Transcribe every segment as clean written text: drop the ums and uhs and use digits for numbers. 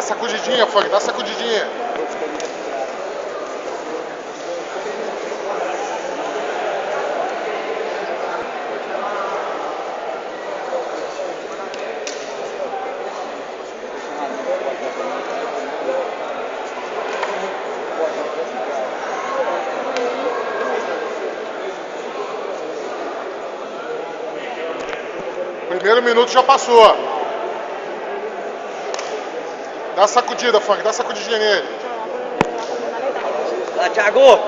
sacudidinha, Funk, dá sacudidinha. Primeiro minuto já passou. Dá sacudida, Funk, dá sacudidinha nele. Lá, Thiago!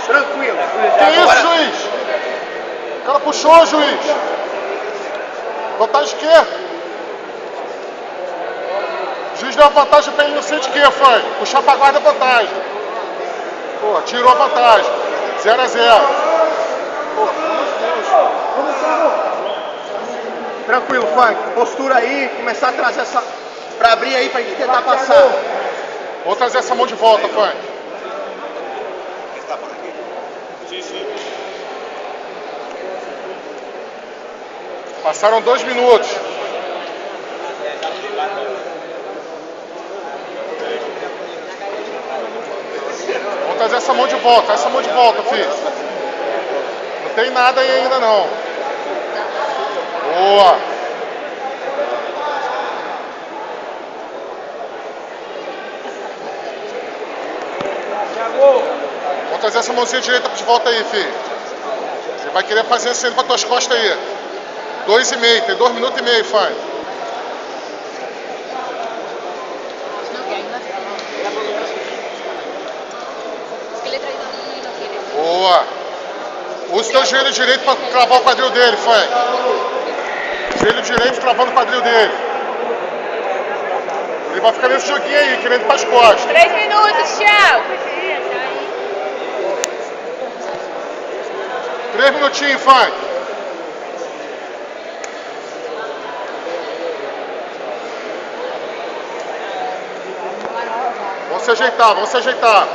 Tranquilo. Que isso, juiz? O cara puxou, juiz. Vantagem de quê? O juiz deu a vantagem pra ele, não sei de quê, foi. Puxar pra guarda a vantagem. Pô, tirou a vantagem. 0 a 0. Pô, Tranquilo, Funk. Postura aí, começar a trazer essa... pra abrir aí, pra gente tentar passar. Vou trazer essa mão de volta, Funk. Passaram 2 minutos. Vamos trazer essa mão de volta, filho. Não tem nada aí ainda não. Boa. Vamos trazer essa mãozinha direita de volta aí, filho. Você vai querer fazer assim pra tuas costas aí. 2,5, tem 2 minutos e meio, faz. Boa. Usa o teu joelho direito para travar o quadril dele, Frank. Joelho direito travando o quadril dele. Ele vai ficar nesse joguinho aí, querendo ir para as costas. 3 minutos, tchau. 3 minutinhos, Frank. Vamos se ajeitar, vamos se ajeitar.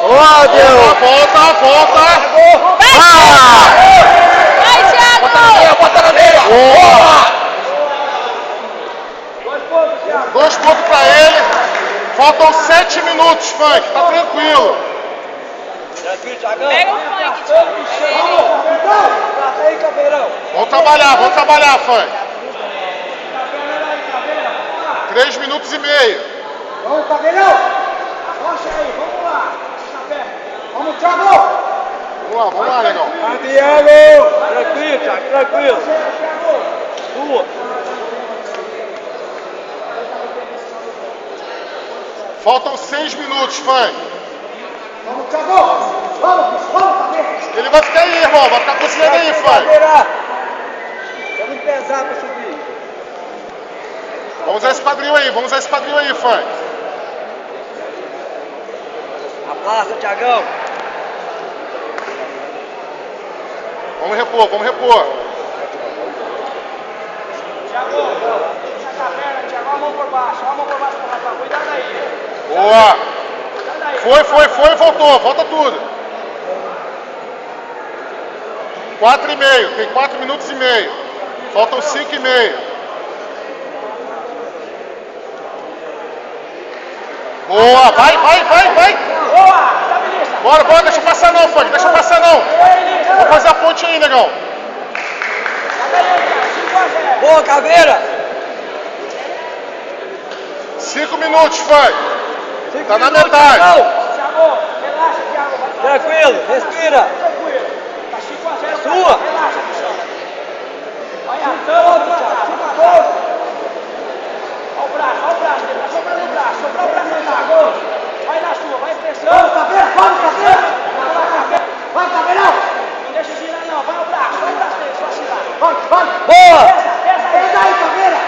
Volta! Vai, Thiago! Bota na meia! Boa! 2 pontos pra ele. Faltam 7 minutos, Funk. Tá tranquilo. Tranquilo, Thiagão. Pega o Funk, Thiago. Vamos trabalhar, Funk. 3 minutos e meio. Vamos, Caveirão! Rocha aí, vamos lá! Vamos, Thiago! Vamos lá, legal. Thiago! Tranquilo, Thiago, tranquilo. Sua. Faltam 6 minutos, Funk. Vamos, Thiago! Vamos, Caveirão! Ele vai ficar aí, irmão. Vai ficar cozinhando aí, Funk. É muito pesado pra subir. Vamos usar esse quadril aí, Funk. Aplasta, Thiagão. Vamos repor. Thiago, puxa a caverna, Thiago, a mão por baixo pro rapaz, cuidado aí. Boa. Foi, volta tudo. 4,5, tem 4 minutos e meio. Faltam 5,5. Boa, vai. Boa, estabiliza. Bora, deixa passar não, Funk, Vou fazer a ponte aí, negão. 5 a 0. Boa, Caveira. 5 minutos, Funk. 5 Tá na minutos, metade. Thiagão. Thiago, relaxa, Thiago. Tranquilo, respira. Tranquilo. Tá 5 a 0. Sua. Relaxa, bichão. Olha a tampa, Thiago. Olha o braço, tá sobrando o braço. Sobrou o braço, Thiago. Vai na sua, vai pressão. Vamos, Caveira. Vai, Caveirão. Não deixa girar não, vai o braço dele, só girar. Vai. Boa. Pesa aí, Caveira.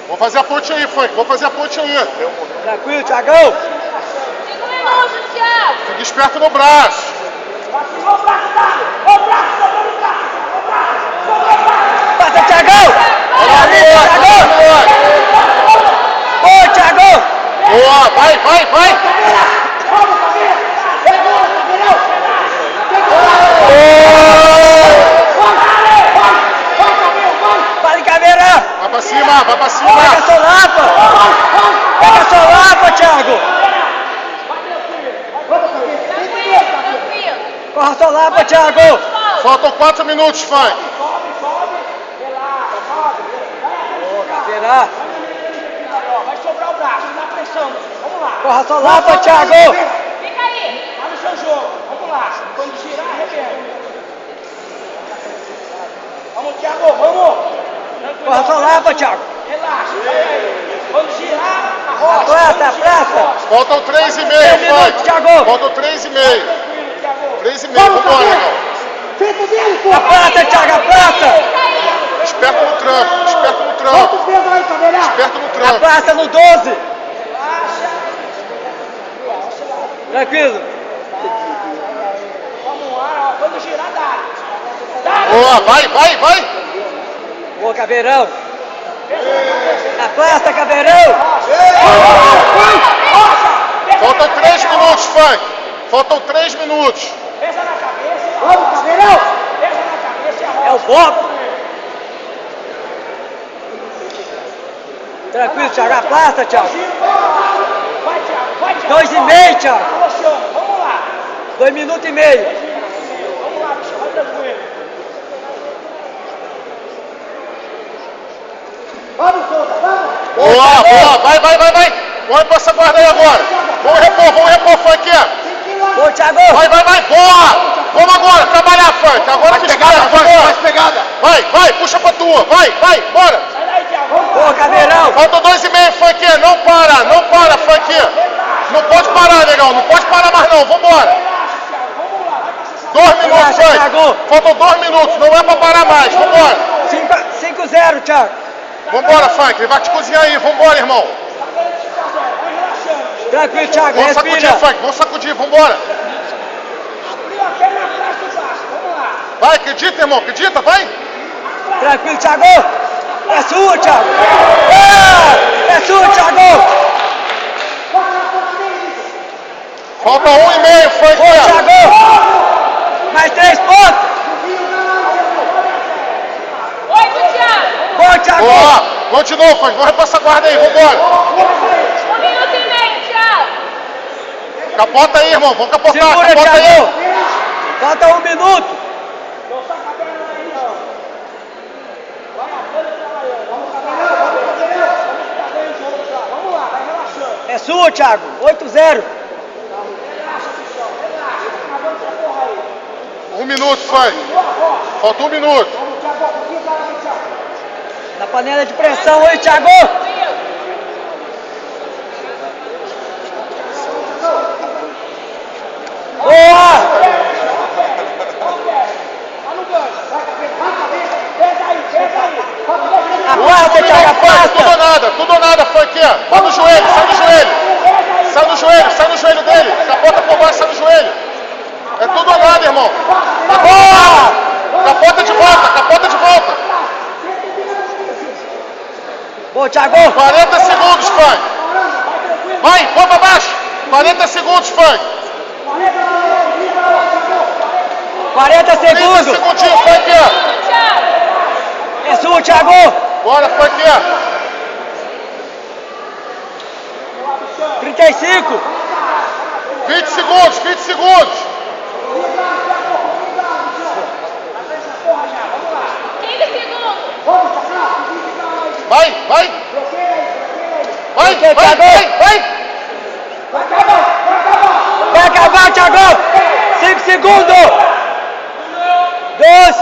Vamos fazer a ponte aí, Funk, Tranquilo, Thiagão. 5 minutos, Thiago. Fica esperto no braço. Olha o braço, sobrando o braço. Thiagão! Olha ali, Boa, Thiagão! boa, vai, vai, vai. Vai, Caveirão! Vai pra cima, vai pra cima. Pega sua lapa! Pega sua lapa, Thiago! Tranquilo. Corra sua lapa, Thiago! Faltam 4 minutos, Fã. Caveirão! Vai sobrar o braço, dá pressão. Vamos lá. Corra sua lapa, Thiago! Fica aí. Tá no seu jogo. Vamos lá. Quando girar, arrebenta. Vamos, Thiago, vamos. Tranquilo. Corra sua lapa, Thiago! Relaxa, vai aí. Quando girar, arrocha. Praça, praça! Faltam 3,5, 3 minutos, Fã. Thiago! Faltam 3,5. Tranquilo, Thiago. 3,5, vambora, irmão. A praça, Thiago, a praça! Esperto no tranco, esperto no tranco. Esperto no A tranco. praça no 12! Tranquilo! Vamos lá, ó. Quando girar, dá. Boa, vai, vai, vai. Boa, Caveirão! A praça, Caveirão! Faltam 3 minutos, Fã. Faltam 3 minutos. Pesa na cabeça. Vamos, Caveirão. Pesa na cabeça e arrocha. É o foco! Tranquilo, Thiago, a praça, Thiago! Vai, Thiago, vai, Thiago. 2,5, Thiago! Arrochando. Vamos lá. 2 minutos e meio! Vamos lá, bicho. Vai tranquilo. Boa, boa, vai, vai, vai, vai. Corre pra essa guarda aí agora. Vamos repor, Funk. Boa, Thiago! Vai, vai, vai, boa. Vamos agora, trabalhar, Funk. Agora me espera, vai. Vai, vai, puxa pra tua. Vai, vai, bora. Sai daí, Thiago. Vamos lá. Boa, Caveirão! Faltam 2,5, Funk. Não para, Funk. Não pode parar, negão. Não pode parar mais não, vambora. Relaxa, Thiago. Vamos lá. Vai com essa 2 minutos, Relaxa, Thiago. Funk. Faltam 2 minutos, não é pra parar mais, vambora. 5-0, Thiago! Vambora, Funk. Ele vai te cozinhar aí, vambora, irmão. Vai relaxando. Tranquilo, Thiago, Vamos sacudir, respira! Funk. Vamos sacudir, vambora. Abriu a perna atrás do braço. Vamos lá. Vai, acredita, irmão. Acredita, vai. Tranquilo, Thiago! É sua, Thiago! É sua, Thiago! Falta 1,5, Funk. Boa, Thiago! Mais 3 pontos! 8, Thiago. Boa, Thiago! Boa. Continua, Funk. Vamos pra essa guarda aí, vambora. 1 minuto e meio, Thiago. Capota aí, irmão. Vamos capotar. Segura, Capota aí. Thiago! Falta 1 minuto! Não saca a perna daí, não. Vai a perna trabalhando. Vamos trabalhar. Vamos ficar ganhando o jogo já. Vamos lá, vai relaxando. É sua, Thiago! 8-0! Relaxa, bichão. Relaxa. Tá acabando essa porra aí. 1 minuto, Funk. Boa, rocha. Falta 1 minuto. Vamos, Thiago. Pouquinho para aí, Thiago. Na panela de pressão aí, Thiago! Tranquilo. Boa! Tá no ganho. Vai, cabeça. Pesa aí, pesa aí. A quarta, Thiago, a quarta! Tudo ou nada, Funk. Sai no joelho, sai no joelho. Sai no joelho dele. Capota por baixo, sai no joelho. É tudo ou nada, irmão. Boa! Capota de volta. Boa, Thiago! 40 segundos, Funk. Vai, põe pra baixo. 40 segundos, Funk. 40 30 segundos! segundinhos, Funk. Thiago. É sua, Thiago! Bora, Funk. 35! 20 segundos. 15 segundos. Vai. Vai acabar, Thiago! 5 segundos! 2,